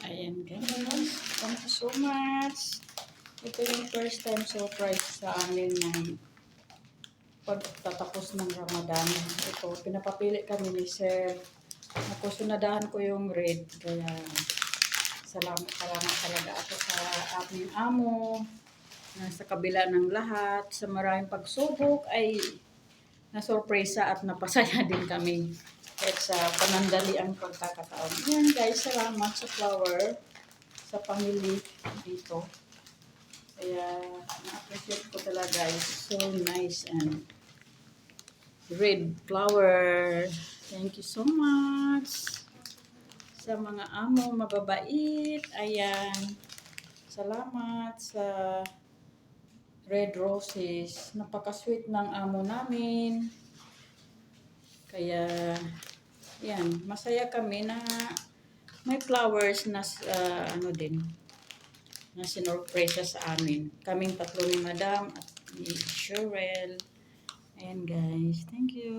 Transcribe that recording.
Ayan guys. Thank you so much. Ito yung first time surprise sa amin ng pagtatapos ng Ramadan. Ito, pinapapili kami ni Sir. Nakusunadahan ko yung red. Kaya salamat talaga ako sa aming amo. Sa kabila ng lahat, sa maraming pagsubok ay nasurpresa at napasaya din kami. Kahit sa panandali ang pagkakataon. Yan guys, salamat sa flower, sa pamili dito. Kaya na-appreciate ko talaga. It's so nice and red flower. Thank you so much. Sa mga amo mababait. Ayan. Salamat sa red roses. Napaka-sweet ng amo namin. Kaya, yan. Masaya kami na may flowers na ano din, na sinurpresa sa amin. Kaming tatlo ni Madam at ni Cheryl. Ayan guys. Thank you.